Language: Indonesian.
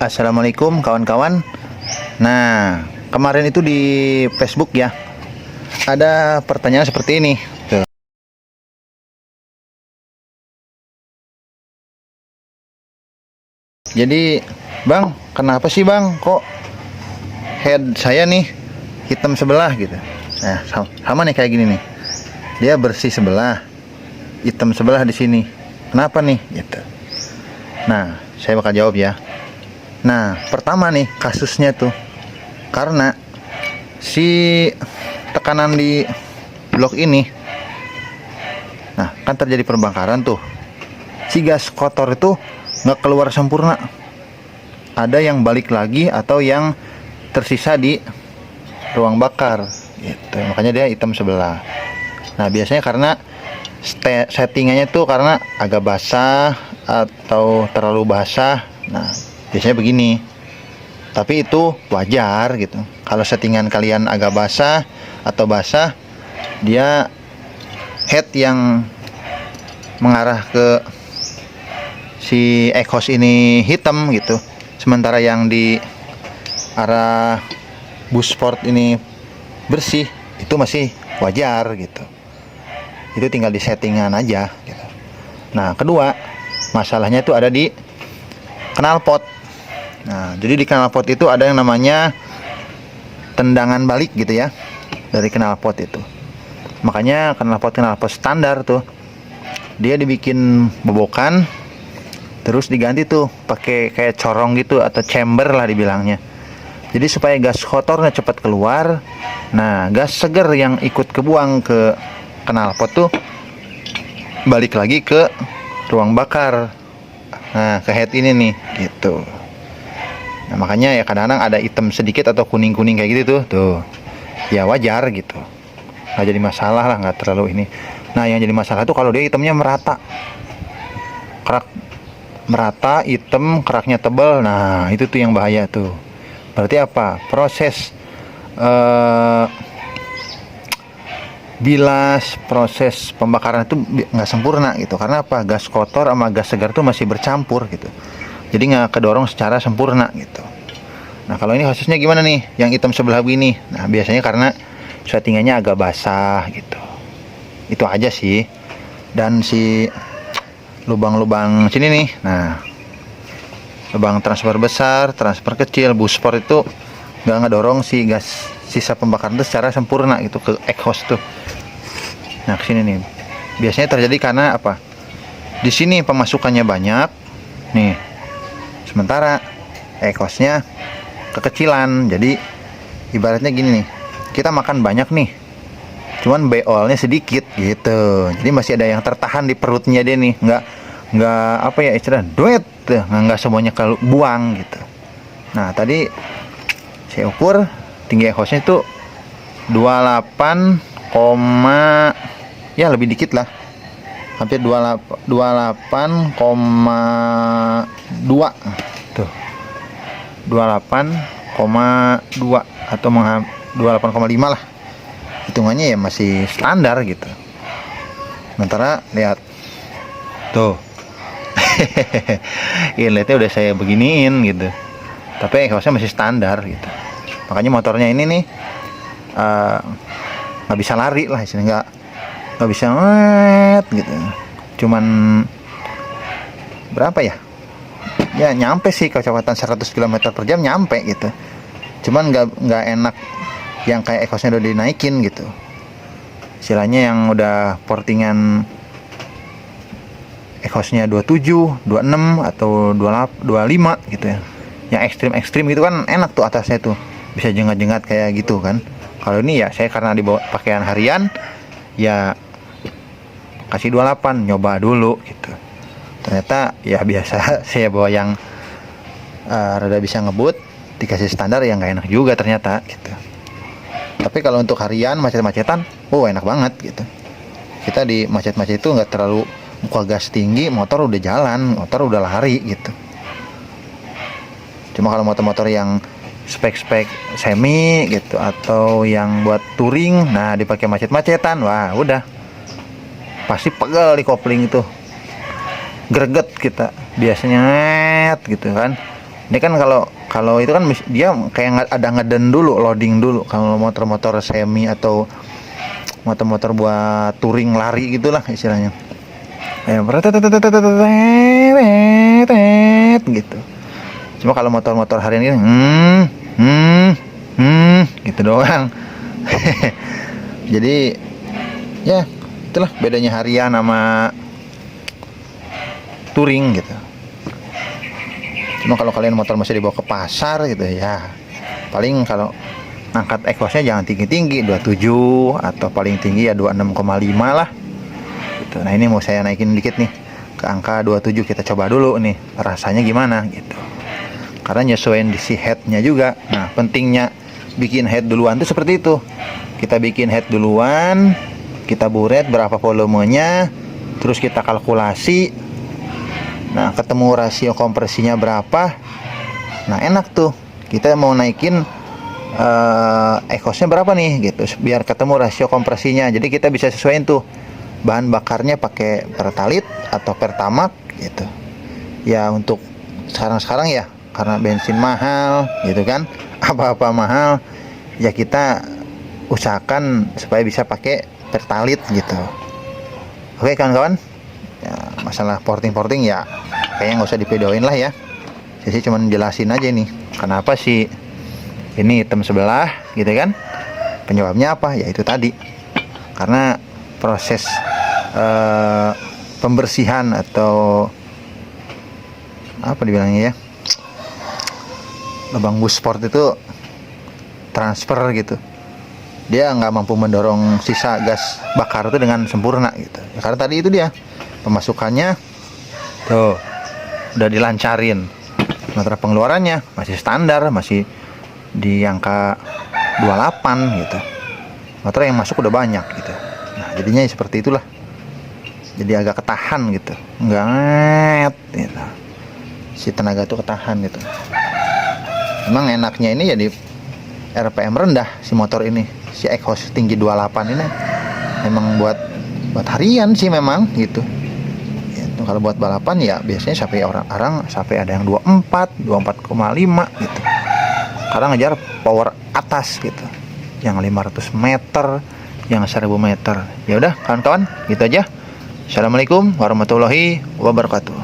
Assalamualaikum kawan-kawan. Nah, kemarin itu di Facebook ya, ada pertanyaan seperti ini. Tuh. Jadi, Bang, kenapa sih Bang kok head saya nih hitam sebelah gitu? Nah, sama nih kayak gini nih. Dia bersih sebelah, hitam sebelah di sini. Kenapa nih? Gitu. Nah, saya bakal jawab ya. Nah, pertama nih kasusnya tuh karena si tekanan di blok ini, nah kan terjadi perbakaran tuh. Si gas kotor itu nggak keluar sempurna. Ada yang balik lagi atau yang tersisa di ruang bakar, gitu. Makanya dia hitam sebelah. Nah, biasanya karena settingannya tuh karena agak basah atau terlalu basah. Nah, biasanya begini. Tapi itu wajar gitu. Kalau settingan kalian agak basah atau basah, dia head yang mengarah ke si exhaust ini hitam gitu. Sementara yang di arah bus sport ini bersih, itu masih wajar gitu. Itu tinggal di settingan aja gitu. Nah, kedua, masalahnya itu ada di knalpot. Nah, jadi di knalpot itu ada yang namanya tendangan balik gitu ya, dari knalpot itu. Makanya knalpot standar tuh dia dibikin bobokan, terus diganti tuh pakai kayak corong gitu atau chamber lah dibilangnya. Jadi supaya gas kotornya cepat keluar. Nah, gas seger yang ikut kebuang ke knalpot tuh balik lagi ke ruang bakar. Nah, ke head ini nih gitu. Nah, makanya ya kadang-kadang ada hitam sedikit atau kuning-kuning kayak gitu tuh. Ya wajar gitu. Nggak jadi masalah lah, nggak terlalu ini. Nah, yang jadi masalah tuh kalau dia hitamnya merata. Kerak merata, hitam, keraknya tebal. Nah, itu tuh yang bahaya tuh. Berarti apa? Proses bilas, proses pembakaran itu nggak sempurna gitu. Karena apa? Gas kotor sama gas segar tuh masih bercampur gitu. Jadi nggak kedorong secara sempurna gitu. Nah, kalau ini khususnya gimana nih? Yang hitam sebelah begini. Nah, biasanya karena settingannya agak basah gitu. Itu aja sih. Dan si lubang-lubang sini nih. Nah, lubang transfer besar, transfer kecil, bus sport itu nggak ngedorong si gas sisa pembakaran itu secara sempurna gitu ke exhaust tuh. Nah, kesini nih. Biasanya terjadi karena apa? Di sini pemasukannya banyak. Nih. Sementara exhaustnya kekecilan. Jadi ibaratnya gini nih, kita makan banyak nih, cuman beolnya sedikit gitu. Jadi masih ada yang tertahan di perutnya dia nih, nggak apa ya istilah duet, nggak semuanya kalau buang gitu. Nah, tadi saya ukur tinggi exhaustnya itu 28, ya lebih dikit lah, hampir 28,2 tuh, 28,2 atau 28,5 lah, hitungannya ya masih standar gitu. Sementara lihat tuh inletnya udah saya beginiin gitu, tapi exhaustnya masih standar gitu. Makanya motornya ini nih nggak bisa lari lah istilahnya, nggak bisa gitu. Cuman berapa ya, ya nyampe sih kecepatan 100 km/jam nyampe gitu. Cuman nggak enak yang kayak exhaustnya udah dinaikin gitu, istilahnya yang udah portingan exhaustnya 27, 26 atau 28, 25 gitu ya, yang ekstrim gitu kan enak tuh, atasnya tuh bisa jengat-jengat kayak gitu kan. Kalau ini ya saya karena dibawa pakaian harian ya kasih 28, nyoba dulu gitu. Ternyata ya biasa saya bawa yang rada bisa ngebut, dikasih standar yang nggak enak juga ternyata gitu. Tapi kalau untuk harian macet-macetan, enak banget gitu. Kita di macet-macet itu nggak terlalu muka gas tinggi, motor udah jalan, motor udah lari gitu. Cuma kalau motor-motor yang spek-spek semi gitu atau yang buat touring, nah dipakai macet-macetan, wah udah pasti pegel di kopling itu, greget kita biasanya gitu kan. Ini kan kalau itu kan dia kayak ada ngeden dulu, loading dulu. Kalau motor-motor semi atau motor-motor buat touring lari gitulah istilahnya. Gitu. Cuma kalau motor-motor hari ini gitu doang. Jadi ya itulah bedanya harian sama touring gitu. Cuma kalau kalian motor masih dibawa ke pasar gitu ya, paling kalau angkat exhaustnya jangan tinggi-tinggi, 27 atau paling tinggi ya 26,5 lah gitu. Nah ini mau saya naikin dikit nih ke angka 27, kita coba dulu nih rasanya gimana gitu, karena nyesuaiin di si headnya juga. Nah pentingnya bikin head duluan tuh seperti itu. Kita bikin head duluan, kita buret berapa volumenya, terus kita kalkulasi. Nah ketemu rasio kompresinya berapa, nah enak tuh kita mau naikin exhaustnya berapa nih gitu, biar ketemu rasio kompresinya. Jadi kita bisa sesuaiin tuh bahan bakarnya pakai Pertalite atau Pertamax gitu ya. Untuk sekarang ya karena bensin mahal gitu kan, apa-apa mahal ya, kita usahakan supaya bisa pakai Pertalite gitu. Oke kawan-kawan ya, masalah porting ya kayaknya nggak usah dipedoin lah ya. Saya sih cuma jelasin aja nih kenapa sih ini hitam sebelah gitu kan, penyebabnya apa ya, itu tadi karena proses pembersihan atau apa dibilangnya ya, lubang bus sport itu transfer gitu, dia nggak mampu mendorong sisa gas bakar itu dengan sempurna gitu ya, karena tadi itu dia pemasukannya tuh udah dilancarin, sementara pengeluarannya masih standar, masih di angka 28 gitu. Motor yang masuk udah banyak gitu. Nah jadinya seperti itulah, jadi agak ketahan gitu, nggak nget gitu. Si tenaga tuh ketahan gitu. Emang enaknya ini jadi RPM rendah si motor ini, si exhaust tinggi 28 ini memang buat harian sih memang gitu. Kalau buat balapan ya biasanya sampai orang-orang sampai ada yang 24, 24,5 gitu. Karena ngejar power atas gitu. Yang 500 meter, yang 1000 meter. Ya udah kawan-kawan, gitu aja. Assalamualaikum warahmatullahi wabarakatuh.